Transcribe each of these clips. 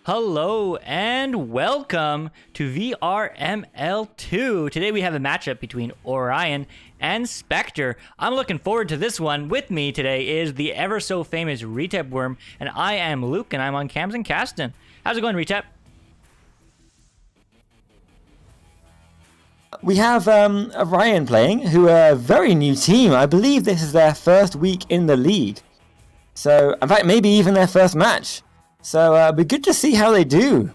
Hello and welcome to VRML 2. Today we have a matchup between Orion and Spectre. I'm looking forward to this one. With me today is the ever so famous RetepWorm, and I am Luke, and I'm on Cams and Caston. How's it going, Retep? We have Orion playing, who are a very new team. I believe this is their first week in the league. So, in fact, maybe even their first match. So, it'll be good to see how they do.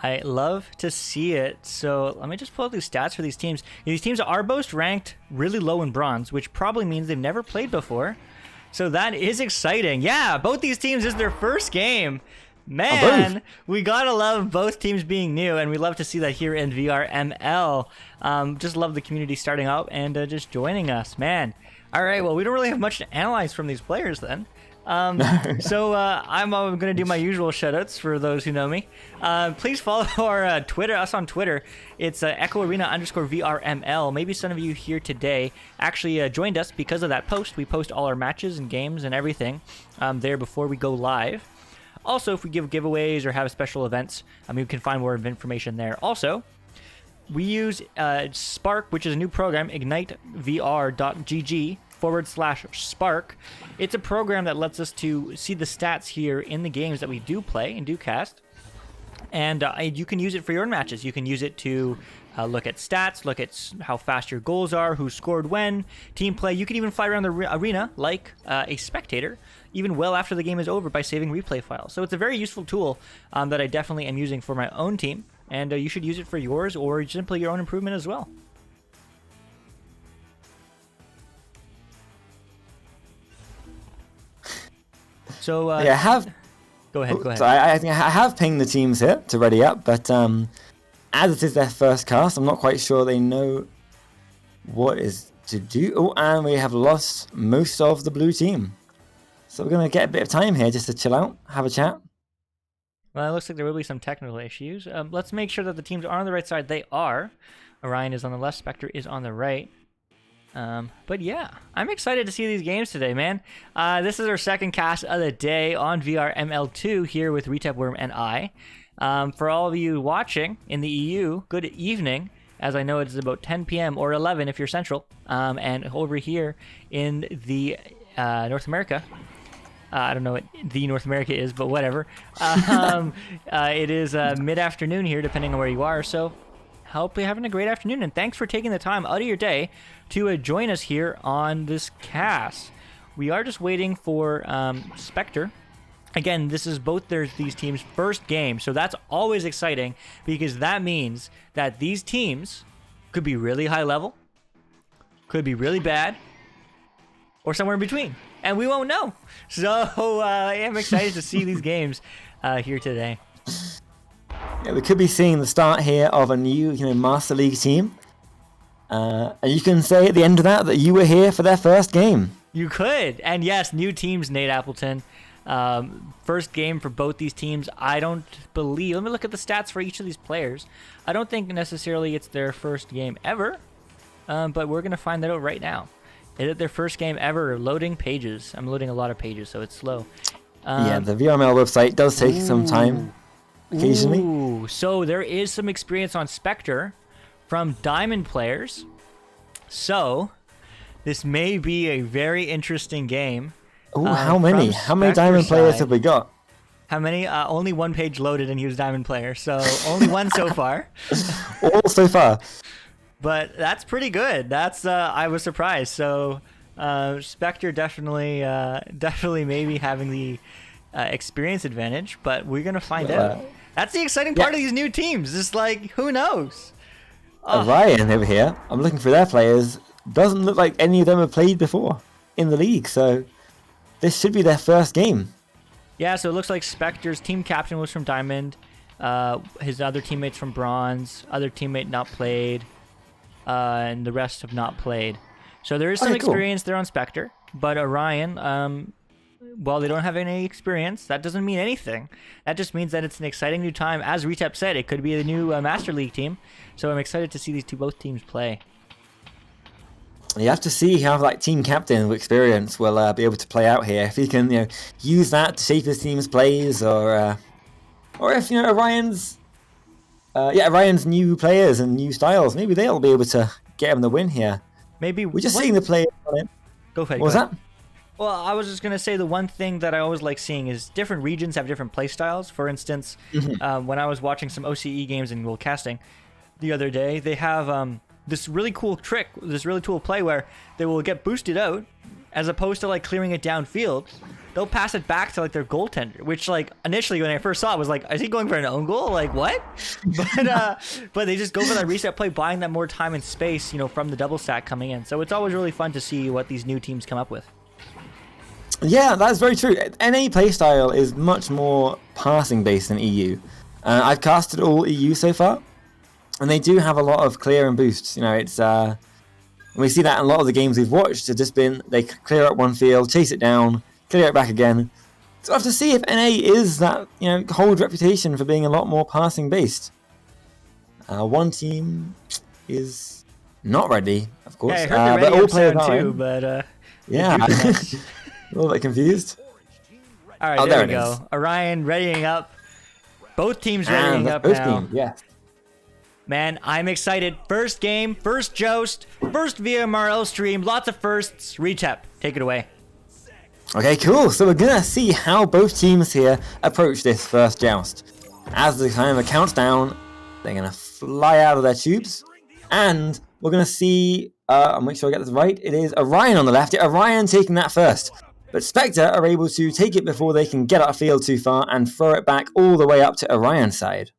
I love to see it. So let me just pull up these stats for these teams. These teams are both ranked really low in bronze, which probably means they've never played before. So that is exciting. Yeah, both these teams is their first game. Man, we gotta love both teams being new, and we love to see that here in VRML. Just love the community starting out and just joining us, man. All right, well, we don't really have much to analyze from these players then. So I'm going to do my usual shoutouts for those who know me. Please follow our Twitter, us on Twitter. It's EchoArena_VRML. Maybe some of you here today actually joined us because of that post. We post all our matches and games and everything there before we go live. Also, if we give giveaways or have special events, you can find more information there. Also, we use Spark, which is a new program, ignitevr.gg/Spark. It's a program that lets us to see the stats here in the games that we do play and do cast. And you can use it for your own matches. You can use it to look at stats, look at how fast your goals are, who scored when, team play. You can even fly around the arena like a spectator, even well after the game is over by saving replay files. So it's a very useful tool that I definitely am using for my own team. And you should use it for yours or simply your own improvement as well. So Yeah, I have. Go ahead. So I think I have pinged the teams here to ready up, but as it is their first cast, I'm not quite sure they know what is to do. Oh, and we have lost most of the blue team. So we're going to get a bit of time here just to chill out, have a chat. Well, it looks like there will be some technical issues. Let's make sure that the teams are on the right side. They are. Orion is on the left. Spectre is on the right. But yeah, I'm excited to see these games today, man. This is our second cast of the day on VRML2 here with RetepWorm and I. For all of you watching in the EU, good evening, as I know it's about 10 p.m. or 11 if you're central. And over here in the North America, I don't know what the North America is, but whatever. It is mid-afternoon here, depending on where you are. So hope you're having a great afternoon, and thanks for taking the time out of your day to join us here on this cast. We are just waiting for Spectre. Again, this is both these teams' first game, so that's always exciting because that means that these teams could be really high level, could be really bad, or somewhere in between, and we won't know. So I am excited to see these games here today. Yeah, we could be seeing the start here of a new, Master League team. And you can say at the end of that you were here for their first game. You could. And yes, new teams, Nate Appleton. First game for both these teams. I don't believe... Let me look at the stats for each of these players. I don't think necessarily it's their first game ever. But we're going to find that out right now. Is it their first game ever? Loading pages. I'm loading a lot of pages, so it's slow. Yeah, the VRML website does take some time occasionally. Ooh, so there is some experience on Spectre from Diamond players. So this may be a very interesting game. Oh, how many? How many Diamond players have we got? How many? Only one page loaded and he was Diamond player. So only one so far. All so far. But that's pretty good. That's I was surprised. So Spectre definitely maybe having the experience advantage, but we're gonna find out. That's the exciting part of these new teams. Just like, who knows? Orion over here, I'm looking for their players. Doesn't look like any of them have played before in the league, so this should be their first game. Yeah, so it looks like Spectre's team captain was from Diamond. His other teammates from Bronze. Other teammate not played. And the rest have not played. So there is some experience there on Spectre. But Orion, while they don't have any experience, that doesn't mean anything. That just means that it's an exciting new time. As Retep said, it could be a new Master League team. So I'm excited to see both teams play. You have to see how team captain with experience will be able to play out here. If he can use that to shape his team's plays or or if Orion's new players and new styles, maybe they'll be able to get him the win here. Maybe we're just seeing the players on it. Go ahead. What was that? Well, I was just going to say the one thing that I always like seeing is different regions have different play styles. For instance, when I was watching some OCE games and casting the other day, they have this really cool trick, this really cool play where they will get boosted out as opposed to like clearing it downfield. They'll pass it back to like their goaltender, which like initially when I first saw it was like, is he going for an own goal? Like what? But they just go for that reset play, buying that more time and space, from the double stack coming in. So it's always really fun to see what these new teams come up with. Yeah, that's very true. NA playstyle is much more passing based than EU. I've casted all EU so far, and they do have a lot of clear and boosts. It's we see that in a lot of the games we've watched. It's just been they clear up one field, chase it down, clear it back again. So I have to see if NA is that holds reputation for being a lot more passing based. One team is not ready, of course. Yeah, I heard they're ready but all players are too, but yeah. A little bit confused. All right, there we go. Orion readying up. Both teams readying up now. Yes. Man, I'm excited. First game, first joust, first VRML stream, lots of firsts. Retep, take it away. Okay, cool. So we're going to see how both teams here approach this first joust. As the timer counts down, they're going to fly out of their tubes. And we're going to see, I'll make sure I get this right, it is Orion on the left. Yeah, Orion taking that first. But Spectre are able to take it before they can get upfield too far and throw it back all the way up to Orion's side.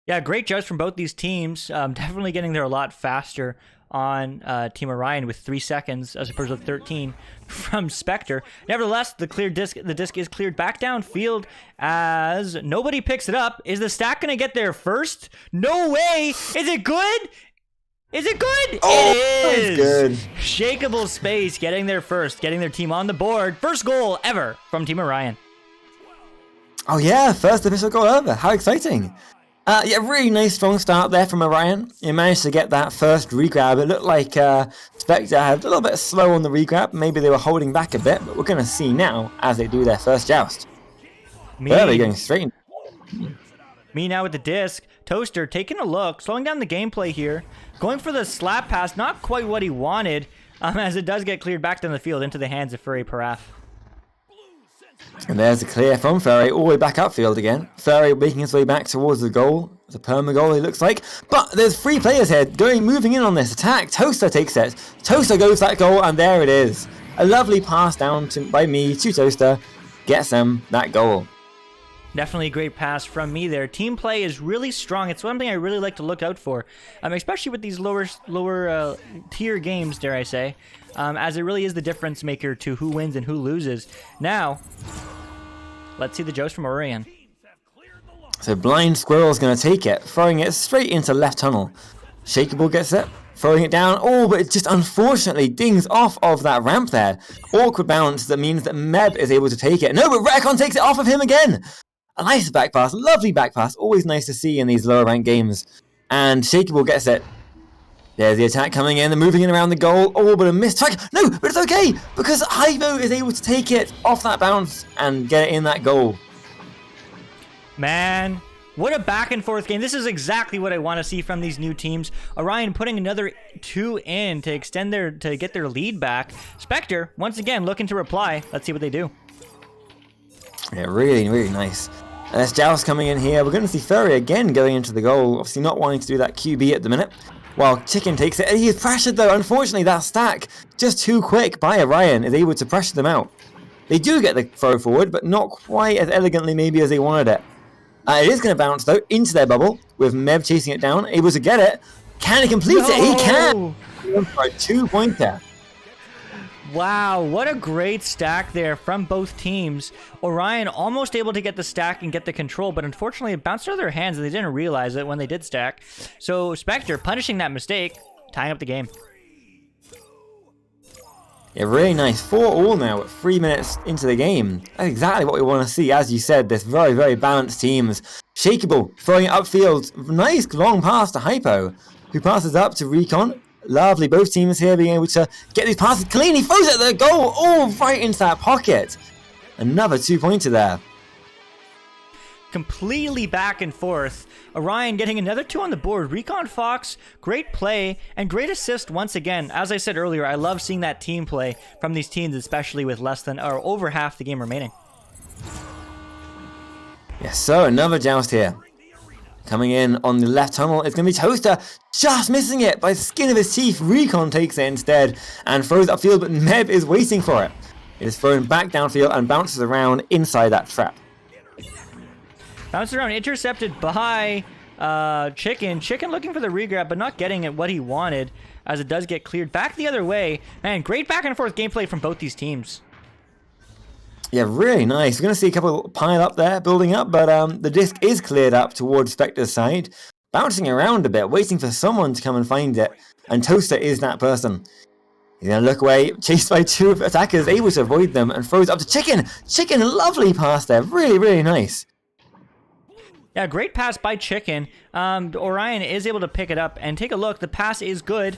Yeah, great joust from both these teams. Definitely getting there a lot faster on Team Orion with 3 seconds as opposed to 13 from Spectre. Nevertheless, the disc is cleared back downfield as nobody picks it up. Is the stack going to get there first? No way! Is it good? Is it good? Oh, it is! It's good. Shakeable Space getting there first, getting their team on the board. First goal ever from Team Orion. Oh yeah, first official goal ever. How exciting. Yeah, really nice strong start there from Orion. You managed to get that first regrab. It looked like Spectre had a little bit slow on the regrab. Maybe they were holding back a bit, but we're going to see now as they do their first joust. They're going straight in. Me now with the disc. Toaster taking a look, slowing down the gameplay here. Going for the slap pass, not quite what he wanted, as it does get cleared back down the field into the hands of Furry Paraf. And there's a clear from Furry all the way back upfield again. Furry making his way back towards the goal. It's a perma goal, it looks like. But there's 3 players here moving in on this attack. Toaster takes it. Toaster goes that goal, and there it is. A lovely pass down by me to Toaster. Gets them that goal. Definitely a great pass from me there. Team play is really strong. It's one thing I really like to look out for, especially with these lower tier games, dare I say, as it really is the difference maker to who wins and who loses. Now, let's see the joust from Orion. So Blind Squirrel's going to take it, throwing it straight into left tunnel. Shakeable gets it, throwing it down. Oh, but it just unfortunately dings off of that ramp there. Awkward bounce that means that Meb is able to take it. No, but Recon takes it off of him again. A nice back pass, lovely back pass. Always nice to see in these lower ranked games. And Shakeable gets it. There's the attack coming in, they're moving in around the goal. Oh, but a missed strike. No, but it's okay, because Ivo is able to take it off that bounce and get it in that goal. Man, what a back and forth game. This is exactly what I want to see from these new teams. Orion putting another 2 in to get their lead back. Spectre, once again, looking to reply. Let's see what they do. Yeah, really, really nice. And there's Joust coming in here. We're going to see Furry again going into the goal. Obviously not wanting to do that QB at the minute. While Chicken takes it. And he is pressured though. Unfortunately, that stack, just too quick by Orion, is able to pressure them out. They do get the throw forward, but not quite as elegantly maybe as they wanted it. It is going to bounce though into their bubble with Meb chasing it down. Able to get it. Can he complete it? He can! For a 2-pointer. Wow, what a great stack there from both teams. Orion almost able to get the stack and get the control, but unfortunately it bounced out of their hands and they didn't realize it when they did stack. So Spectre punishing that mistake, tying up the game. Yeah, really nice. 4-all now at 3 minutes into the game. That's exactly what we want to see. As you said, this very, very balanced teams. Shakeable, throwing it upfield. Nice long pass to Hypo, who passes up to Recon. Lovely, both teams here being able to get these passes clean. He throws it at the goal, all right into that pocket. Another 2-pointer there. completely back and forth. Orion getting another 2 on the board. Recon Fox, great play and great assist once again. As I said earlier, I love seeing that team play from these teams, especially with less than or over half the game remaining. Yes, so another joust here. Coming in on the left tunnel is going to be Toaster, just missing it by the skin of his teeth. Recon takes it instead and throws it upfield, but Meb is waiting for it. It is thrown back downfield and bounces around inside that trap. Bounces around, intercepted by Chicken. Chicken looking for the regrab, but not getting it what he wanted, as it does get cleared back the other way. Man, great back and forth gameplay from both these teams. Yeah, really nice. We're going to see a couple pile up there, building up, but the disc is cleared up towards Spectre's side, bouncing around a bit, waiting for someone to come and find it, and Toaster is that person. He's going to look away, chased by 2 attackers, able to avoid them, and throws it up to Chicken. Chicken, lovely pass there, really, really nice. Yeah, great pass by Chicken. Orion is able to pick it up and take a look. The pass is good.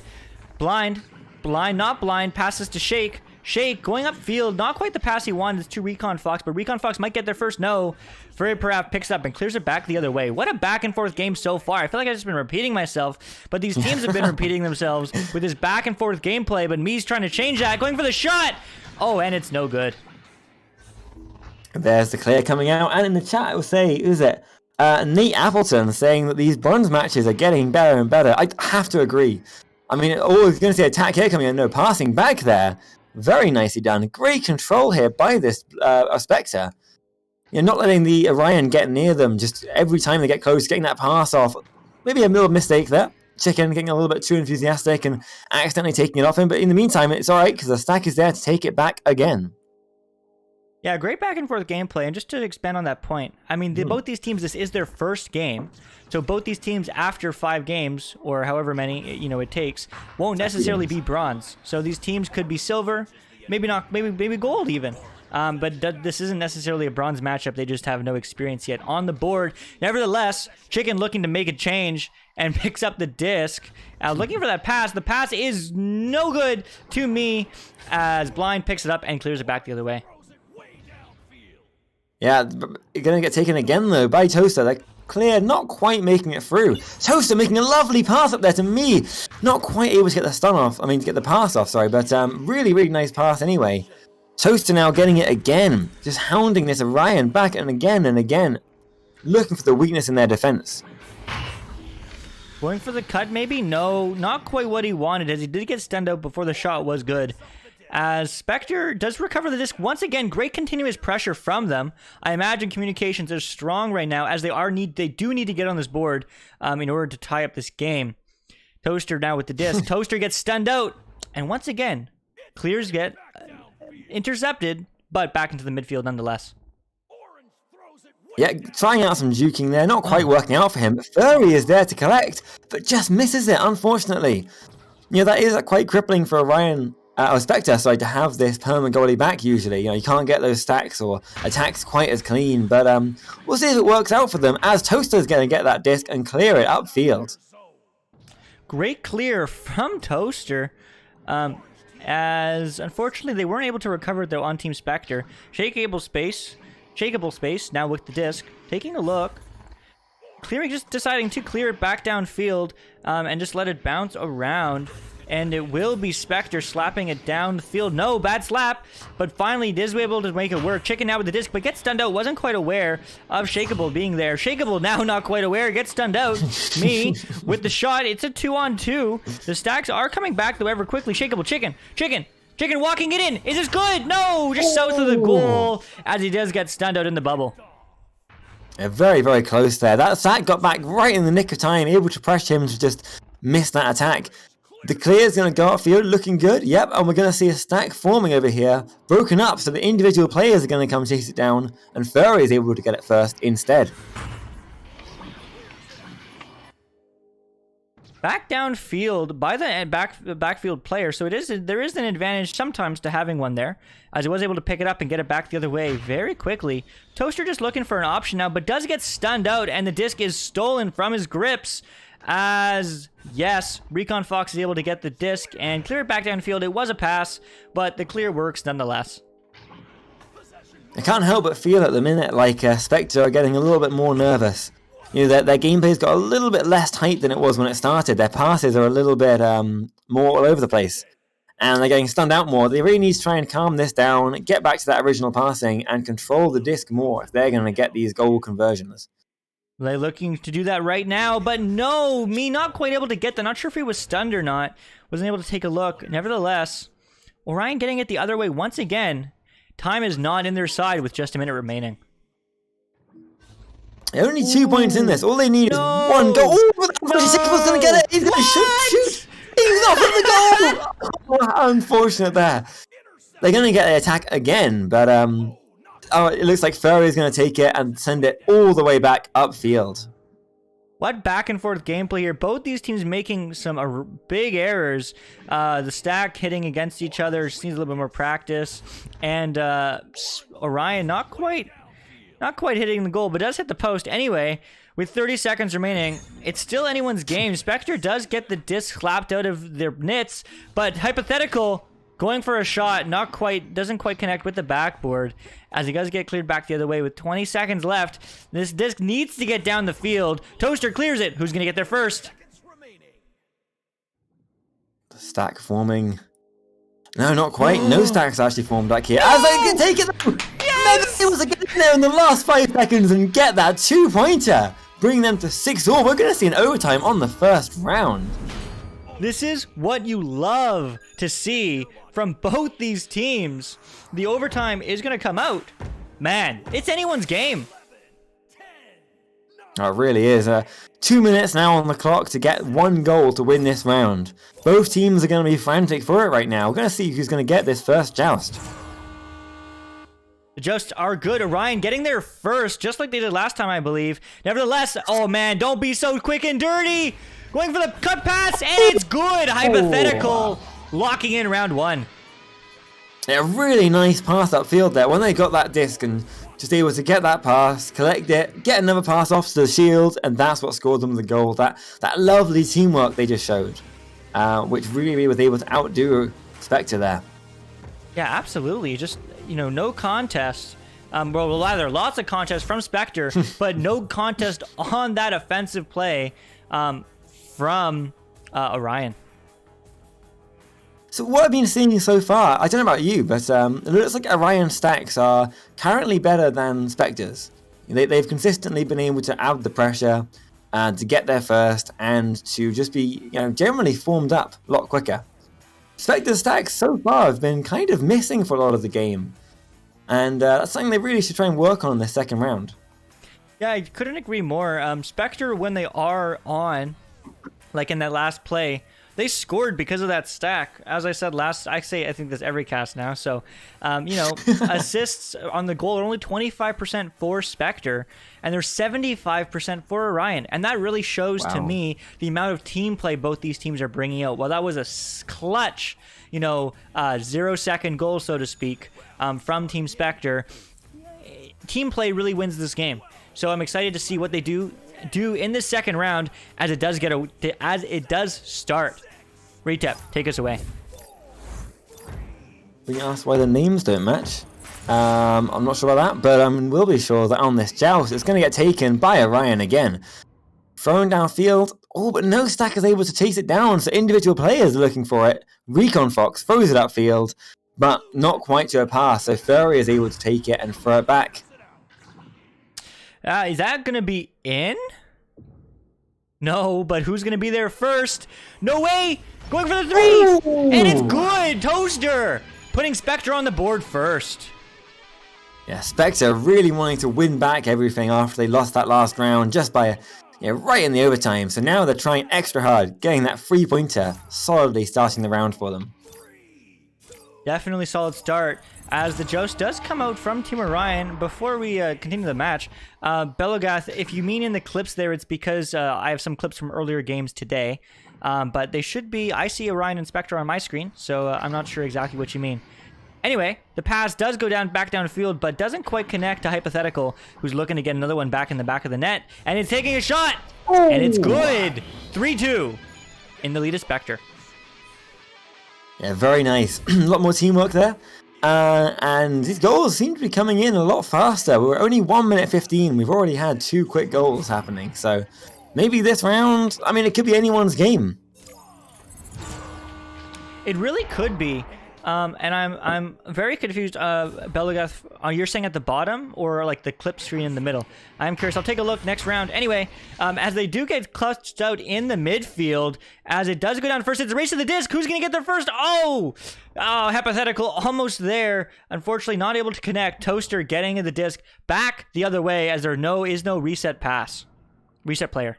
Blind, not blind, passes to Shake. Shake going upfield, not quite the pass he wanted to Recon Fox, but Recon Fox might get there first. No, Furry Paraf picks up and clears it back the other way. What a back and forth game so far. I feel like I've just been repeating myself, but these teams have been repeating themselves with this back and forth gameplay, but Me's trying to change that, going for the shot. Oh, and it's no good. There's the clear coming out, and in the chat it will say, who's it? Nate Appleton saying that these bronze matches are getting better and better. I have to agree. I mean, oh, he's going to see attack here coming in. No, passing back there. Very nicely done. Great control here by this Spectre. You're not letting the Orion get near them. Just every time they get close, getting that pass off. Maybe a little mistake there. Chicken getting a little bit too enthusiastic and accidentally taking it off him. But in the meantime, it's all right because the stack is there to take it back again. Yeah, great back and forth gameplay. And just to expand on that point, I mean, both these teams, this is their first game. So both these teams, after 5 games, or however many it takes, won't necessarily be bronze. So these teams could be silver, maybe not, maybe gold even. But this isn't necessarily a bronze matchup. They just have no experience yet on the board. Nevertheless, Chicken looking to make a change and picks up the disc. Looking for that pass. The pass is no good to me as Blind picks it up and clears it back the other way. Yeah, going to get taken again, though, by Toaster. They're clear, not quite making it through. Toaster making a lovely pass up there to me. Not quite able to get the stun off. I mean, to get the pass off, sorry. But really, really nice pass anyway. Toaster now getting it again. Just hounding this Orion back and again. Looking for the weakness in their defense. Going for the cut, maybe? No, not quite what he wanted, as he did get stunned out before the shot was good. As Spectre does recover the disc once again, great continuous pressure from them. I imagine communications are strong right now, as they do need to get on this board in order to tie up this game. Toaster now with the disc. Toaster gets stunned out, and once again, clears get intercepted, but back into the midfield nonetheless. Yeah, trying out some juking there, not quite working out for him. Furry is there to collect, but just misses it, unfortunately. That is quite crippling for Orion. Or Spectre, sorry, to have this perma goalie back usually. You can't get those stacks or attacks quite as clean, but we'll see if it works out for them as Toaster's going to get that disc and clear it upfield. Great clear from Toaster, as unfortunately they weren't able to recover it though on Team Spectre. Shakeable space, now with the disc, taking a look. Clearing, just deciding to clear it back downfield and just let it bounce around. And it will be Spectre slapping it down the field. No, bad slap. But finally, is able to make it work. Chicken now with the disc, but gets stunned out. Wasn't quite aware of Shakeable being there. Shakeable now not quite aware. Gets stunned out. Me with the shot. It's a 2-on-2. The stacks are coming back, though, ever quickly. Shakeable, Chicken walking it in. Is this good? No, just south of the goal as he does get stunned out in the bubble. Yeah, very, very close there. That sack got back right in the nick of time, able to pressure him to just miss that attack. The clear is going to go upfield, looking good. Yep, and we're going to see a stack forming over here, broken up, so the individual players are going to come chase it down, and Furry is able to get it first instead. Back downfield by the backfield player, so there is an advantage sometimes to having one there, as he was able to pick it up and get it back the other way very quickly. Toaster just looking for an option now, but does get stunned out, and the disc is stolen from his grips. As, yes, Recon Fox is able to get the disc and clear it back downfield. It was a pass, but the clear works nonetheless. I can't help but feel at the minute like Spectre are getting a little bit more nervous. You know, their gameplay's got a little bit less tight than it was when it started. Their passes are a little bit more all over the place. And they're getting stunned out more. They really need to try and calm this down, get back to that original passing, and control the disc more if they're going to get these goal conversions. They're looking to do that right now, but no, me not quite able to get that. Not sure if he was stunned or not. Wasn't able to take a look. Nevertheless, Orion getting it the other way once again. Time is not in their side with just a minute remaining. Only 2 points in this. All they need is one goal. Oh, 46 was going to get it. He's going to shoot. He's off at the goal. Oh, how unfortunate there. They're going to get the attack again, but it looks like Furry's going to take it and send it all the way back upfield. What back and forth gameplay here. Both these teams making some big errors. The stack hitting against each other. Just needs a little bit more practice. And Orion not quite hitting the goal, but does hit the post anyway. With 30 seconds remaining, it's still anyone's game. Spectre does get the disc slapped out of their nits, but Hypothetical going for a shot, doesn't quite connect with the backboard as he does get cleared back the other way with 20 seconds left. This disc needs to get down the field. Toaster clears it. Who's going to get there first? The stack forming. No, not quite. No stacks actually formed back here. As they can take it though! Yes! Maybe was get in there in the last 5 seconds and get that 2-pointer. Bring them to 6-all. We're going to see an overtime on the first round. This is what you love to see from both these teams. The overtime is going to come out. Man, it's anyone's game. Oh, it really is. 2 minutes now on the clock to get 1 goal to win this round. Both teams are going to be frantic for it right now. We're going to see who's going to get this first joust. The jousts are good. Orion getting there first, just like they did last time, I believe. Nevertheless, oh man, don't be so quick and dirty. Going for the cut pass, and it's good. Hypothetical locking in round 1. Yeah, really nice pass upfield there. When they got that disc and just able to get that pass, collect it, get another pass off to the shield, and that's what scored them the goal. That lovely teamwork they just showed, which really was able to outdo Spectre there. Yeah, absolutely. Just, no contest. Well, rather, lots of contests from Spectre, but no contest on that offensive play from Orion. So what I've been seeing so far, I don't know about you, but it looks like Orion stacks are currently better than Spectres. They've consistently been able to add the pressure to get there first and to just be generally formed up a lot quicker. Spectre stacks so far have been kind of missing for a lot of the game. And that's something they really should try and work on in the second round. Yeah, I couldn't agree more. Spectre, when they are on, like in that last play, they scored because of that stack. As I said I think this every cast now. So, assists on the goal are only 25% for Spectre, and they're 75% for Orion. And that really shows to me the amount of team play both these teams are bringing out. Well, that was a clutch, 0-second goal, so to speak, from Team Spectre. Team play really wins this game. So I'm excited to see what they do in this second round as it does start. Retep, take us away. We asked why the names don't match. I'm not sure about that, but we'll be sure that on this joust it's going to get taken by Orion again. Thrown downfield, but no stack is able to chase it down, so individual players are looking for it. Recon Fox throws it upfield, but not quite to a pass, so Furry is able to take it and throw it back. Is that going to be in? No, but who's going to be there first? No way! Going for the 3! Ooh. And it's good! Toaster! Putting Spectre on the board first. Yeah, Spectre really wanting to win back everything after they lost that last round just by right in the overtime. So now they're trying extra hard, getting that 3-pointer, solidly starting the round for them. Definitely solid start. As the joust does come out from Team Orion, before we continue the match, Belogath, if you mean in the clips there, it's because I have some clips from earlier games today. But they should be, I see Orion and Spectre on my screen, so I'm not sure exactly what you mean. Anyway, the pass does go back downfield, but doesn't quite connect to Hypothetical, who's looking to get another one back in the back of the net. And it's taking a shot! Oh. And it's good! 3-2 in the lead of Spectre. Yeah, very nice. A lot more teamwork there. And these goals seem to be coming in a lot faster. We're only 1 minute 15. We've already had 2 quick goals happening. So maybe this round, I mean, it could be anyone's game. It really could be. And I'm very confused. Belagath, you're saying at the bottom or like the clip screen in the middle? I'm curious. I'll take a look next round. Anyway, as they do get clutched out in the midfield, as it does go down first, it's a race to the disc. Who's going to get there first? Oh, hypothetical, almost there. Unfortunately, not able to connect. Toaster getting the disc back the other way as there is no reset pass. Reset player.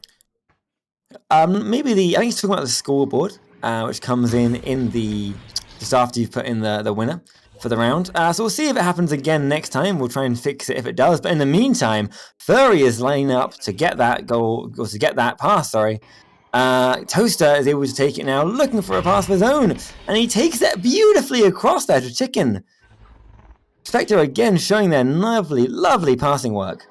Maybe I think he's talking about the scoreboard, which comes in the just after you've put in the winner for the round. So we'll see if it happens again next time. We'll try and fix it if it does. But in the meantime, Furry is lining up to get that goal, or to get that pass, sorry. Toaster is able to take it now, looking for a pass of his own. And he takes it beautifully across there to Chicken. Spectre again showing their lovely, lovely passing work.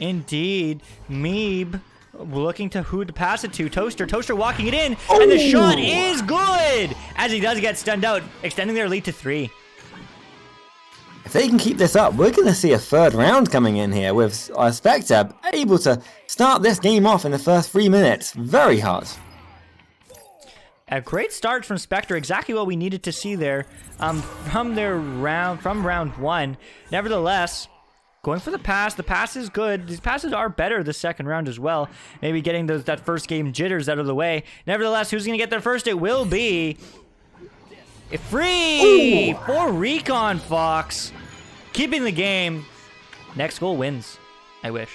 Indeed. Meeb looking to who to pass it to. Toaster walking it in, and the shot is good as he does get stunned out, extending their lead to 3. If they can keep this up, we're going to see a third round coming in here with Spectre able to start this game off in the first 3 minutes. Very hot. A great start from Spectre, exactly what we needed to see there from round 1. Nevertheless, going for the pass. The pass is good. These passes are better the second round as well. Maybe getting that first game jitters out of the way. Nevertheless, who's going to get there first? It will be free for Recon Fox. Keeping the game. Next goal wins. I wish.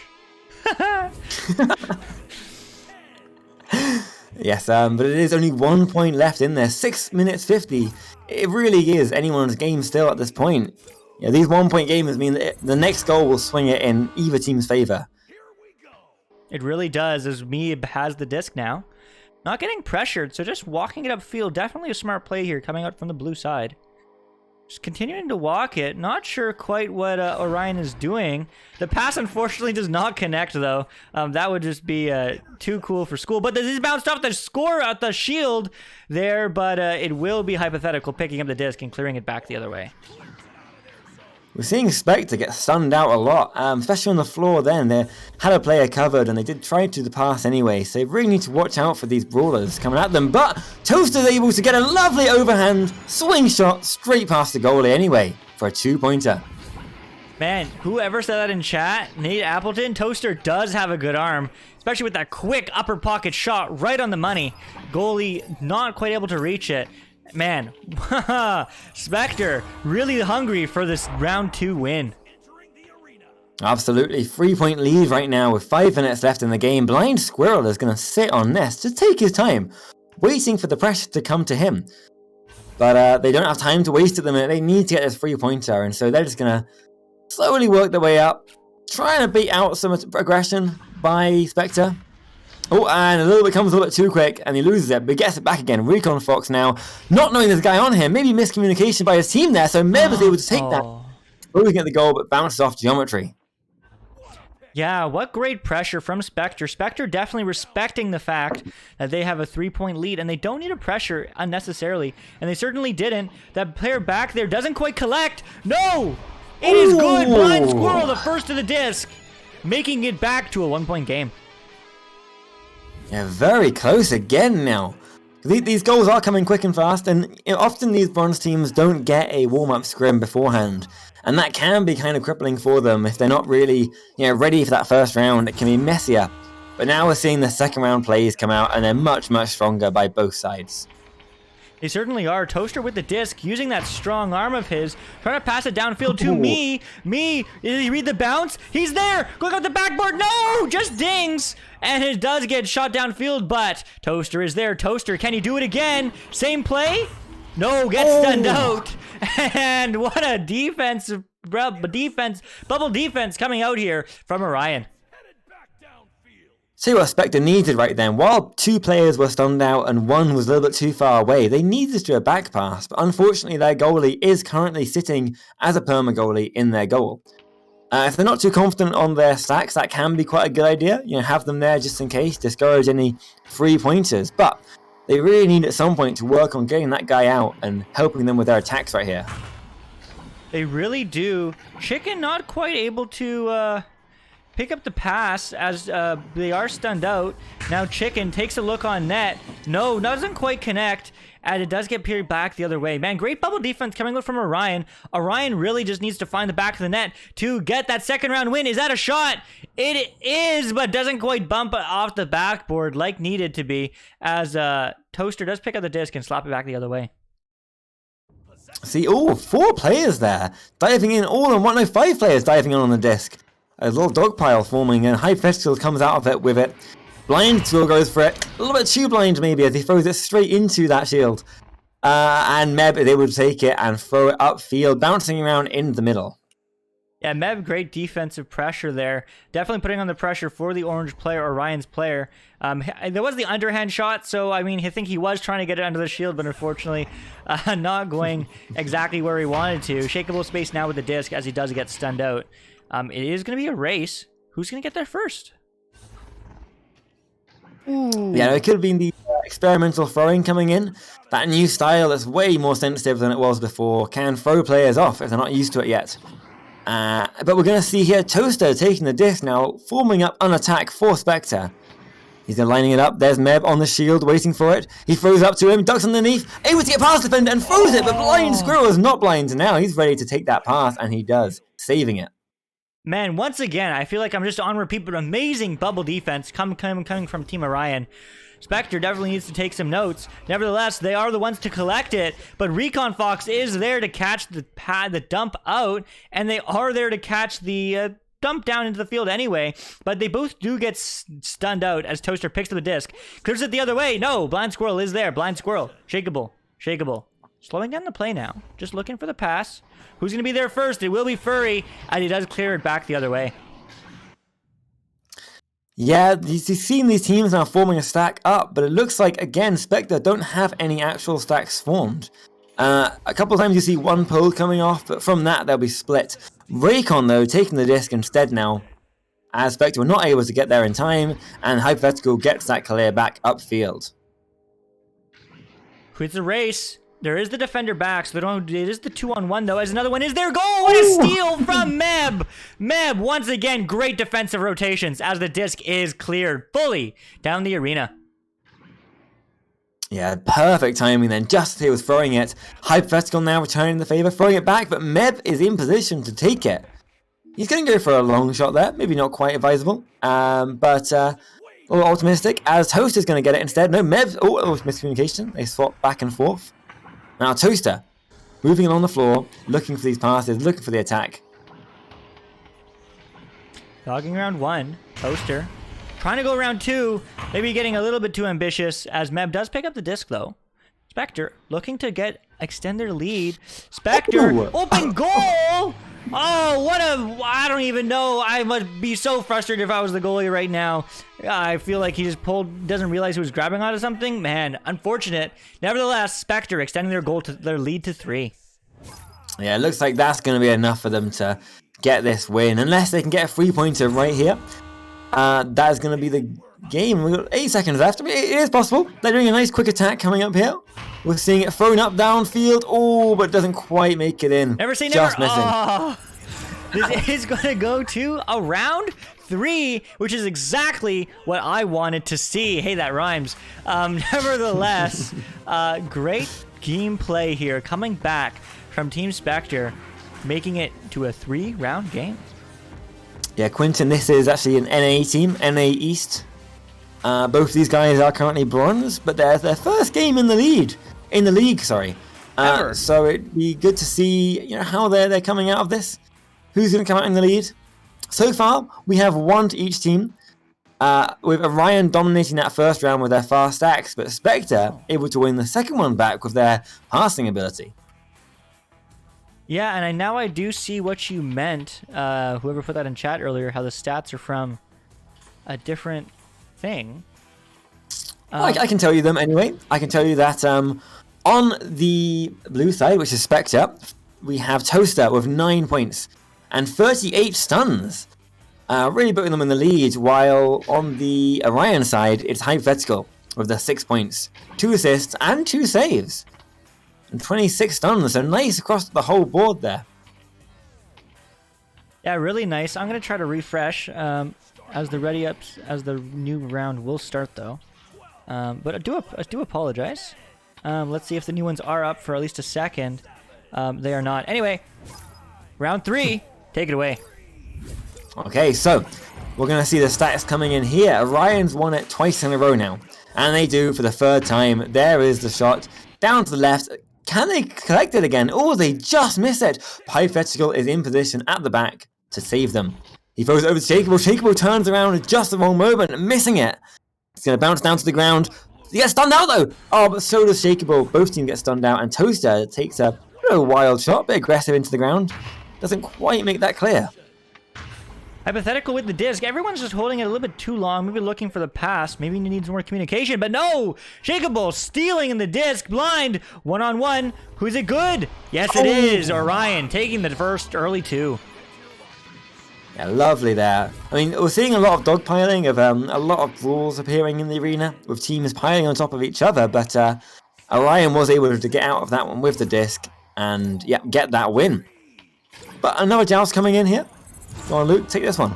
Yes, but it is only 1 point left in there. 6 minutes 50. It really is anyone's game still at this point. Yeah, these 1 point games mean that the next goal will swing it in either team's favor. It really does, as Meeb has the disc now. Not getting pressured, so just walking it upfield. Definitely a smart play here coming out from the blue side. Just continuing to walk it. Not sure quite what Orion is doing. The pass, unfortunately, does not connect, though. That would just be too cool for school. But this is bounced off the score at the shield there, but it will be hypothetical, picking up the disc and clearing it back the other way. We're seeing Spectre get stunned out a lot, especially on the floor then. They had a player covered and they did try to the pass anyway, so they really need to watch out for these brawlers coming at them. But Toaster's able to get a lovely overhand swing shot straight past the goalie anyway for a 2-pointer. Man, whoever said that in chat, Nate Appleton, Toaster does have a good arm, especially with that quick upper pocket shot right on the money. Goalie not quite able to reach it. Man, Spectre really hungry for this round 2 win. Absolutely. 3-point lead right now with 5 minutes left in the game. Blind Squirrel is going to sit on Nest to take his time, waiting for the pressure to come to him. But they don't have time to waste at the minute. They need to get this 3-pointer, and so they're just going to slowly work their way up, trying to beat out some aggression by Spectre. Oh, and comes a little bit too quick, and he loses it, but gets it back again. Recon Fox now, not knowing there's a guy on him. Maybe miscommunication by his team there, so Meb was able to take that. Losing at the goal, but bounces off geometry. Yeah, what great pressure from Spectre. Spectre definitely respecting the fact that they have a 3-point lead, and they don't need to pressure unnecessarily, and they certainly didn't. That player back there doesn't quite collect. No! It is good. Blind Squirrel, the first to the disc, making it back to a 1-point game. Yeah, very close again now. These goals are coming quick and fast, and often these bronze teams don't get a warm-up scrim beforehand, and that can be kind of crippling for them if they're not really ready for that first round. It can be messier. But now we're seeing the second round plays come out, and they're much, much stronger by both sides. They certainly are. Toaster with the disc, using that strong arm of his, trying to pass it downfield to me. Did he read the bounce? He's there! Going up the backboard! No! Just dings! And it does get shot downfield, but Toaster is there. Toaster, can he do it again? Same play? No, gets stunned out. And what a bubble defense coming out here from Orion. See what Spectre needed right then. While 2 players were stunned out and 1 was a little bit too far away, they needed to do a back pass, but unfortunately their goalie is currently sitting as a perma goalie in their goal. If they're not too confident on their stacks, that can be quite a good idea. Have them there just in case, discourage any 3-pointers. But They really need at some point to work on getting that guy out and helping them with their attacks right here. They really do. Chicken not quite able to pick up the pass as they are stunned out. Now Chicken takes a look on net. No, doesn't quite connect. And it does get peered back the other way. Man, great bubble defense coming out from Orion. Orion really just needs to find the back of the net to get that second round win. Is that a shot? It is, but doesn't quite bump off the backboard like needed to be, as Toaster does pick up the disc and slap it back the other way. See, 4 players there diving in all in one. No, 5 players diving in on the disc. A little dog pile forming, and Hypothetical comes out of it with it. Blind still goes for it. A little bit too blind maybe as he throws it straight into that shield. And Meb is able to take it and throw it upfield, bouncing around in the middle. Yeah, Meb, great defensive pressure there. Definitely putting on the pressure for the orange player, Orion's player. There was the underhand shot, so I mean, I think he was trying to get it under the shield, but unfortunately not going exactly where he wanted to. Shakeable space now with the disc as he does get stunned out. It is going to be a race. Who's going to get there first? Ooh. Yeah, it could have been the experimental throwing coming in. That new style that's way more sensitive than it was before can throw players off if they're not used to it yet. But we're going to see here Toaster taking the disc now, forming up an attack for Spectre. He's lining it up. There's Meb on the shield waiting for it. He throws up to him, ducks underneath, able to get past the defender and throws it, but Blind Squirrel is not blind now. He's ready to take that pass, and he does, saving it. Man, once again, I feel like I'm just on repeat, but amazing bubble defense coming from Team Orion. Spectre definitely needs to take some notes. Nevertheless, they are the ones to collect it, but Recon Fox is there to catch the dump out, and they are there to catch the dump down into the field anyway, but they both do get stunned out as Toaster picks up the disc. Clears it the other way. No, Blind Squirrel is there. Blind Squirrel. Shakeable. Slowing down the play now. Just looking for the pass. Who's going to be there first? It will be Furry, and he does clear it back the other way. Yeah, you've seen these teams now forming a stack up, but it looks like, again, Spectre don't have any actual stacks formed. A couple of times you see one pole coming off, but from that they'll be split. Raycon, though, taking the disc instead now, as Spectre were not able to get there in time, and Hypothetical gets that clear back upfield. Quits the race. There is the defender back, so it is the 2-on-1 though, as another one is there. Goal! What a steal from Meb! Meb, once again, great defensive rotations as the disc is cleared fully down the arena. Yeah, perfect timing then, just as he was throwing it. Hypothetical now returning the favour, throwing it back, but Meb is in position to take it. He's going to go for a long shot there, maybe not quite advisable, but a little optimistic, as Toast is going to get it instead. No, Meb, miscommunication, they swap back and forth. Now Toaster, moving along the floor, looking for these passes, looking for the attack. Dogging round 1, Toaster. Trying to go round 2, maybe getting a little bit too ambitious, as Meb does pick up the disc though. Spectre looking to extend their lead. Spectre, open goal! Oh, I don't even know. I must be so frustrated if I was the goalie right now. I feel like he just doesn't realize he was grabbing onto something. Man, unfortunate. Nevertheless, Spectre extending their lead to 3. Yeah, it looks like that's going to be enough for them to get this win. Unless they can get a 3-pointer right here. That is going to be the game. We've got 8 seconds left. I mean, it is possible. They're doing a nice quick attack coming up here. We're seeing it thrown up downfield. Oh, but it doesn't quite make it in. Never say Just never. missing. Oh, this is going to go to a round 3, which is exactly what I wanted to see. Hey, that rhymes. Nevertheless, great gameplay here coming back from Team Spectre, making it to a 3-round game. Yeah, Quinton, this is actually an NA team, NA East. Both of these guys are currently bronze, but they're their first game in the league. So it'd be good to see, how they're coming out of this. Who's going to come out in the lead? So far, we have 1 to each team, with Orion dominating that first round with their fast stacks, but Spectre able to win the second one back with their passing ability. Yeah, and now I do see what you meant, whoever put that in chat earlier, how the stats are from a different thing. I can tell you them anyway. I can tell you that on the blue side, which is Spectre, we have Toaster with 9 points and 38 stuns, really putting them in the lead, while on the Orion side, it's Hypothetical with the 6 points, 2 assists, and 2 saves. And 26 stuns, so nice across the whole board there. Yeah, really nice. I'm going to try to refresh as the new round will start, though. But I do apologize. Let's see if the new ones are up for at least a second. They are not. Anyway, round 3. Take it away. Okay, so we're going to see the stats coming in here. Orion's won it twice in a row now. And they do for the 3rd time. There is the shot. Down to the left. Can they collect it again? Oh, they just miss it. Hypothetical is in position at the back to save them. He throws it over to Shakeable. Shakeable turns around at just the wrong moment, missing it. It's going to bounce down to the ground. He gets stunned out though. Oh, but so does Shakeable. Both teams get stunned out, and Toaster takes a wild shot, bit aggressive into the ground. Doesn't quite make that clear. Hypothetical with the disc. Everyone's just holding it a little bit too long. Maybe looking for the pass. Maybe he needs more communication. But no! Shakeable stealing in the disc. Blind. One-on-one. Who's it good? Yes, it is. Orion taking the first early 2. Yeah, lovely there. I mean, we're seeing a lot of dogpiling of a lot of brawls appearing in the arena with teams piling on top of each other. But Orion was able to get out of that one with the disc and yeah, get that win. But another joust coming in here. Go on, Luke, take this one.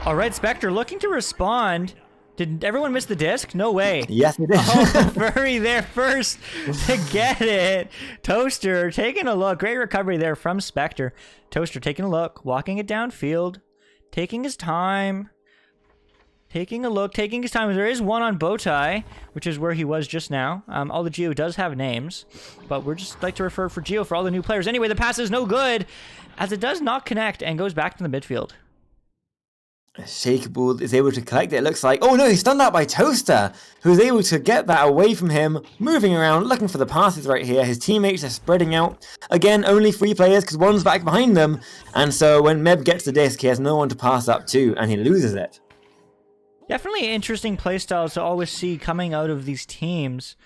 All right, Spectre looking to respond. Did everyone miss the disc? No way. Yes, they did. Oh, Furry there first to get it. Toaster taking a look. Great recovery there from Spectre. Toaster taking a look, walking it downfield, taking his time. Taking a look, taking his time. There is one on Bowtie, which is where he was just now. All the Geo does have names, but we're just like to refer for Geo for all the new players. Anyway, the pass is no good, as it does not connect and goes back to the midfield. Shakeable is able to collect it, it looks like. Oh no, he's stunned out by Toaster, who's able to get that away from him, moving around, looking for the passes right here. His teammates are spreading out. Again, only 3 players because one's back behind them. And so when Meb gets the disc, he has no one to pass up to, and he loses it. Definitely interesting playstyles to always see coming out of these teams.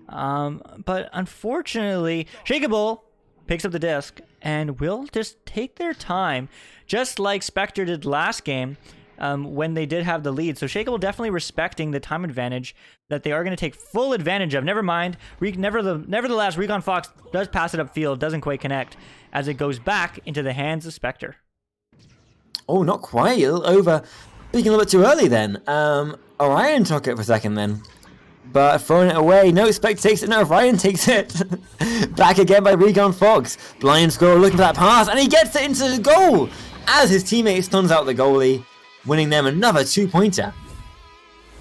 But unfortunately, Shakeable picks up the disc and will just take their time, just like Spectre did last game when they did have the lead. So Shakeable definitely respecting the time advantage that they are going to take full advantage of. Never mind. Nevertheless, Recon Fox does pass it upfield, doesn't quite connect, as it goes back into the hands of Spectre. Oh, not quite. Over. Speaking a little bit too early then. Orion took it for a second then. But throwing it away. No, Spectre takes it. No, Orion takes it. Back again by Recon Fox. Blind Squirrel looking for that pass. And he gets it into the goal. As his teammate stuns out the goalie. Winning them another 2-pointer.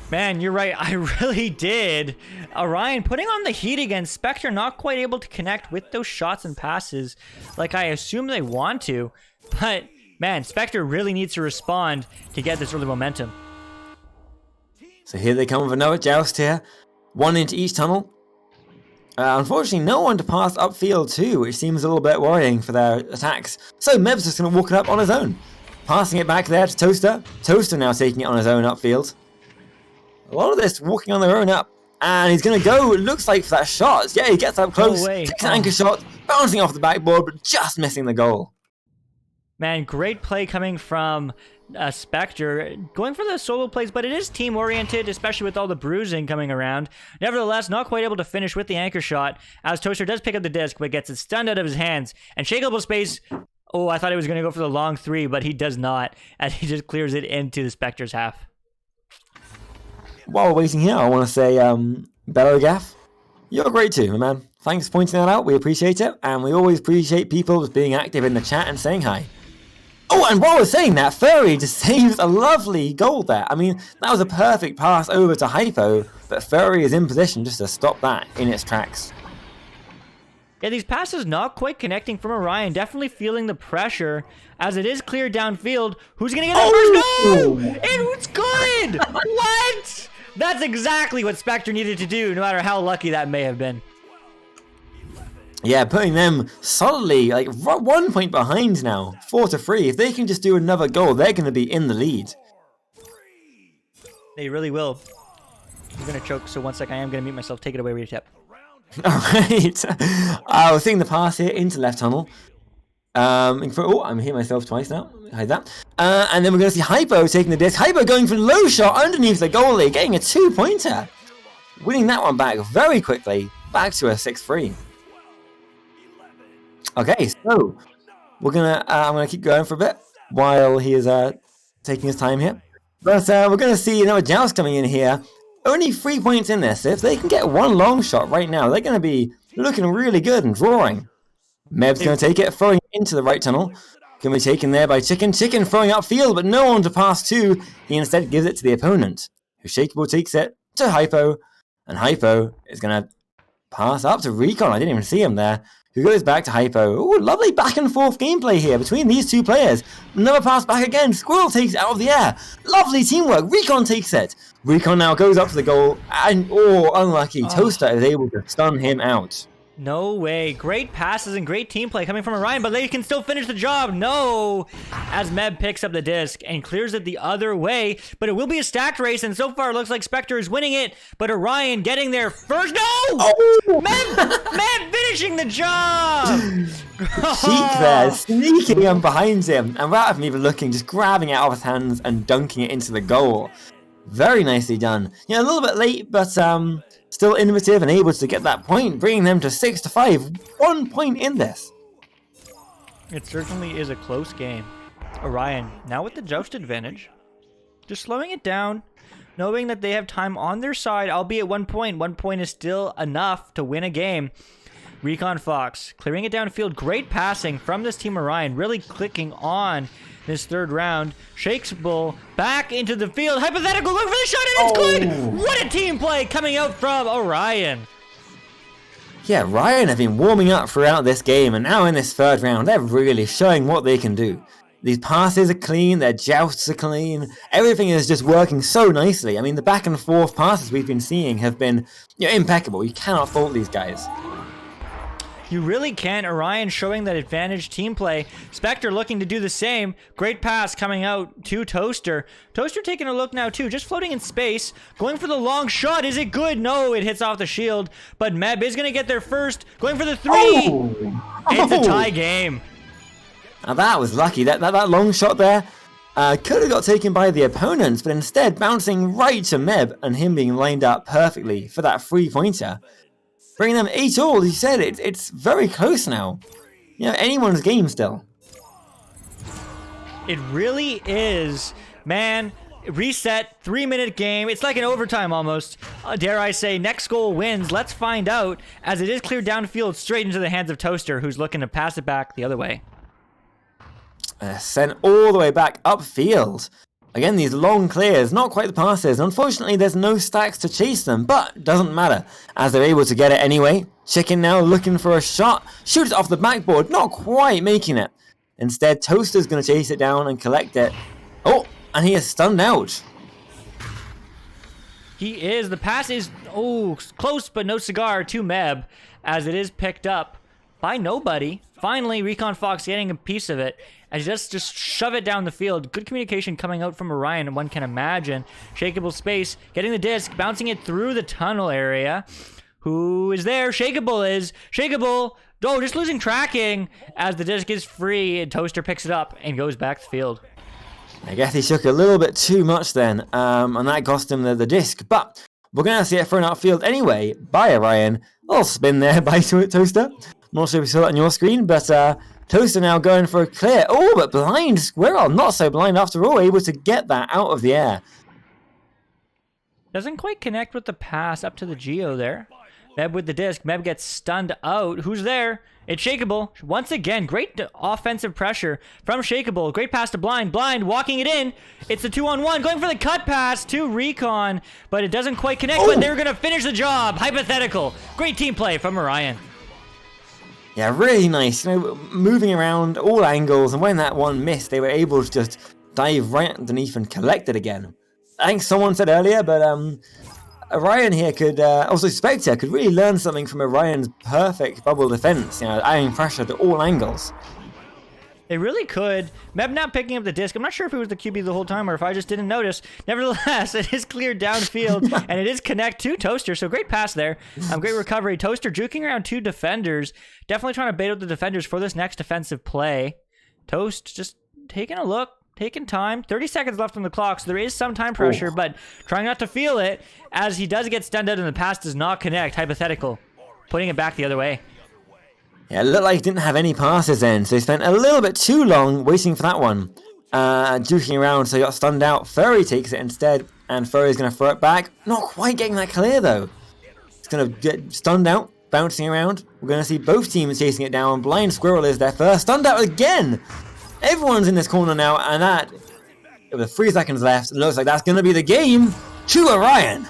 Man, you're right. I really did. Orion putting on the heat against Spectre. Not quite able to connect with those shots and passes like I assume they want to. But man, Spectre really needs to respond to get this early momentum. So here they come with another joust here. One into each tunnel. Unfortunately, no one to pass upfield too, which seems a little bit worrying for their attacks. So Meb's just going to walk it up on his own. Passing it back there to Toaster. Toaster now taking it on his own upfield. A lot of this walking on their own up. And he's going to go, it looks like, for that shot. Yeah, he gets up close, takes an anchor shot, bouncing off the backboard, but just missing the goal. Man, great play coming from Spectre, going for the solo plays, but it is team-oriented, especially with all the bruising coming around. Nevertheless, not quite able to finish with the anchor shot, as Toaster does pick up the disc, but gets it stunned out of his hands. And Shakeable space, oh, I thought he was going to go for the long 3, but he does not, as he just clears it into the Spectre's half. While we're waiting here, I want to say, Bellowgaff, you're great too, my man. Thanks for pointing that out, we appreciate it, and we always appreciate people just being active in the chat and saying hi. Oh, and while we're saying that, Furry just saves a lovely goal there. I mean, that was a perfect pass over to Hypo, but Furry is in position just to stop that in its tracks. Yeah, these passes not quite connecting from Orion. Definitely feeling the pressure as it is clear downfield. Who's going to get that first? No! It's good! What? That's exactly what Spectre needed to do, no matter how lucky that may have been. Yeah, putting them solidly, like, 1 point behind now. 4-3. If they can just do another goal, they're going to be in the lead. They really will. I'm going to choke, so 1 sec. I am going to mute myself. Take it away, Retep. Alright. I was seeing the pass here into left tunnel. Oh, I'm hitting myself twice now. Hide that. And then we're going to see Hypo taking the disc. Hypo going for the low shot underneath the goalie, getting a 2-pointer. winning that one back very quickly, back to a 6-3. Okay, so we're gonna I'm gonna keep going for a bit while he is taking his time here. But we're gonna see another joust coming in here. Only 3 points in this. If they can get one long shot right now, they're gonna be looking really good and drawing. Meb's gonna take it, throwing it into the right tunnel. Gonna be taken there by Chicken. Chicken throwing upfield, but no one to pass to. He instead gives it to the opponent, who Shakeable takes it to Hypo, and Hypo is gonna pass up to Recon. I didn't even see him there. Who goes back to Hypo. Ooh, lovely back and forth gameplay here between these two players. Another pass back again. Squirrel takes it out of the air. Lovely teamwork. Recon takes it. Recon now goes up to the goal. And, unlucky. Toaster is able to stun him out. No way. Great passes and great team play coming from Orion, but they can still finish the job. No! As Meb picks up the disc and clears it the other way, but it will be a stacked race, and so far it looks like Spectre is winning it, but Orion getting there first. No! Oh! Meb finishing the job! Sheik there, sneaking in behind him, and without him even looking, just grabbing it out of his hands and dunking it into the goal. Very nicely done. Yeah, a little bit late, but still innovative and able to get that point, bringing them to 6-5. 1 point in this. It certainly is a close game. Orion, now with the joust advantage, just slowing it down, knowing that they have time on their side, albeit 1 point. 1 point is still enough to win a game. Recon Fox, clearing it downfield. Great passing from this team Orion, really clicking on this third round. Shakes Bull back into the field. Hypothetical, look for the shot, and it's good! What a team play coming out from Orion. Yeah, Ryan have been warming up throughout this game, and now in this third round, they're really showing what they can do. These passes are clean, their jousts are clean, everything is just working so nicely. I mean, the back and forth passes we've been seeing have been impeccable. You cannot fault these guys. You really can. Orion showing that advantage team play. Spectre looking to do the same. Great pass coming out to Toaster. Toaster taking a look now too, just floating in space. Going for the long shot. Is it good? No, it hits off the shield. But Meb is going to get there first. Going for the three. It's a tie game. Now that was lucky. That long shot there could have got taken by the opponents, but instead bouncing right to Meb and him being lined up perfectly for that 3-pointer. Bringing them 8-all, as you said, it's very close now. Anyone's game still. It really is. Man, reset, 3-minute game. It's like an overtime almost. Dare I say, next goal wins. Let's find out, as it is cleared downfield straight into the hands of Toaster, who's looking to pass it back the other way. Sent all the way back upfield. Again, these long clears, not quite the passes. Unfortunately, there's no stacks to chase them, but doesn't matter, as they're able to get it anyway. Chicken now looking for a shot, shoots it off the backboard, not quite making it. Instead, Toaster's going to chase it down and collect it. Oh, and he is stunned out. He is. The pass is, close but no cigar to Meb, as it is picked up by nobody. Finally, Recon Fox getting a piece of it. As just shove it down the field. Good communication coming out from Orion, one can imagine. Shakeable space, getting the disc, bouncing it through the tunnel area. Who is there? Shakeable is. Shakeable. Oh, just losing tracking as the disc is free. And Toaster picks it up and goes back to the field. I guess he shook a little bit too much then, and that cost him the disc. But we're going to see it thrown outfield anyway by Orion. A little spin there by Toaster. Not sure if you saw that on your screen, but Toaster now going for a clear. Oh, but blind Squirrel, not so blind after all, able to get that out of the air. Doesn't quite connect with the pass up to the Geo there. Meb with the disc. Meb gets stunned out. Who's there? It's Shakeable. Once again, great offensive pressure from Shakeable. Great pass to Blind. Blind walking it in. It's the 2-on-1. Going for the cut pass to Recon, but it doesn't quite connect, but they're going to finish the job. Hypothetical. Great team play from Orion. Yeah, really nice. Moving around all angles, and when that one missed, they were able to just dive right underneath and collect it again. I think someone said earlier, but Orion here could, also Spectre, could really learn something from Orion's perfect bubble defense, adding pressure to all angles. They really could. Meb not picking up the disc. I'm not sure if it was the QB the whole time or if I just didn't notice. Nevertheless, it is cleared downfield, and it is connect to Toaster. So great pass there. Great recovery. Toaster juking around two defenders. Definitely trying to bait out the defenders for this next defensive play. Toast just taking a look. taking time. 30 seconds left on the clock, so there is some time pressure, but trying not to feel it, as he does get stunned out and the pass does not connect. Hypothetical. Putting it back the other way. Yeah, it looked like he didn't have any passes then, so he spent a little bit too long waiting for that one. Juking around, so he got stunned out. Furry takes it instead, and Furry's going to throw it back. Not quite getting that clear, though. It's going to get stunned out, bouncing around. We're going to see both teams chasing it down. Blind Squirrel is there first. Stunned out again! Everyone's in this corner now, and that, with 3 seconds left, it looks like that's going to be the game to Orion.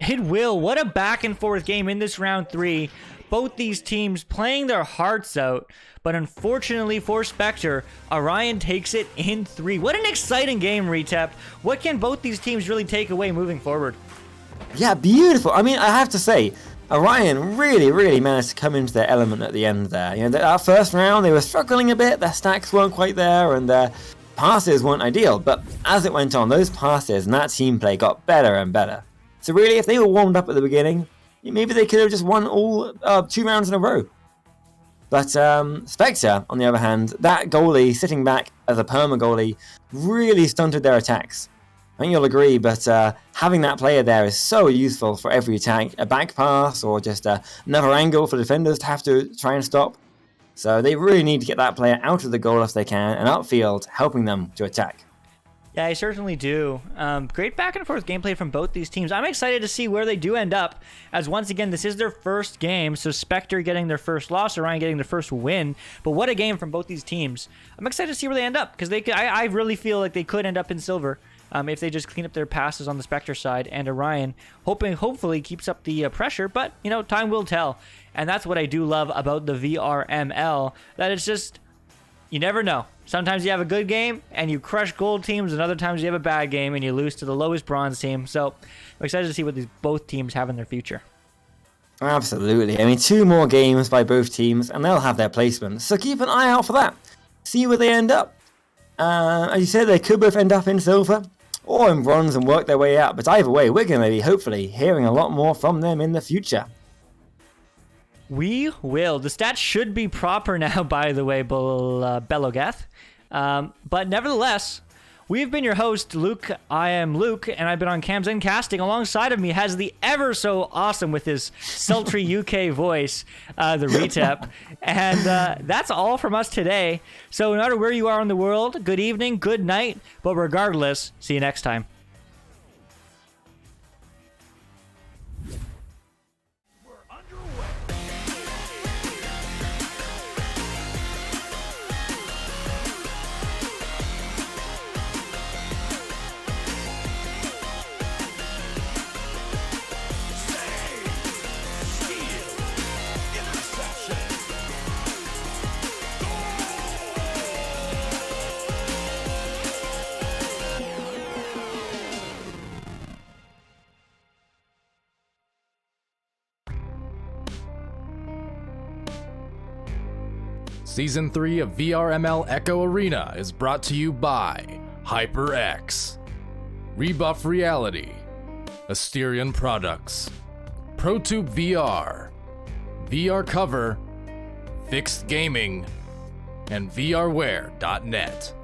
It will. What a back and forth game in this round 3. Both these teams playing their hearts out, but unfortunately for Spectre, Orion takes it in 3. What an exciting game, Retep. What can both these teams really take away moving forward? Yeah, beautiful. I mean, I have to say, Orion really managed to come into their element at the end there. You know, that first round, they were struggling a bit, their stacks weren't quite there, and their passes weren't ideal, but as it went on, those passes and that team play got better and better. So really, if they were warmed up at the beginning, maybe they could have just won all 2 rounds in a row. But Spectre, on the other hand, that goalie sitting back as a perma goalie really stunted their attacks. I think you'll agree, but having that player there is so useful for every attack. A back pass or just another angle for defenders to have to try and stop. So they really need to get that player out of the goal if they can, and upfield, helping them to attack. Yeah, I certainly do. Great back and forth gameplay from both these teams. I'm excited to see where they do end up, as once again, this is their first game, so Spectre getting their first loss, Orion getting their first win. But what a game from both these teams. I'm excited to see where they end up, because I really feel like they could end up in silver if they just clean up their passes on the Spectre side, and Orion hopefully keeps up the pressure, but, you know, time will tell. And that's what I do love about the VRML, that it's just, you never know. Sometimes you have a good game and you crush gold teams, and other times you have a bad game and you lose to the lowest bronze team. So I'm excited to see what both teams have in their future. Absolutely. I mean, 2 more games by both teams and they'll have their placement. So keep an eye out for that. See where they end up. As you said, they could both end up in silver or in bronze and work their way out. But either way, we're going to be hopefully hearing a lot more from them in the future. We will. The stats should be proper now, by the way, Belogath. But nevertheless, we've been your host, Luke. I am Luke, and I've been on Cams and Casting. Alongside of me has the ever so awesome, with his sultry UK voice, the Retep. And that's all from us today. So no matter where you are in the world, good evening, good night. But regardless, see you next time. Season 3 of VRML Echo Arena is brought to you by HyperX, Rebuff Reality, Asterion Products, ProTube VR, VR Cover, Fixed Gaming, and VRware.net.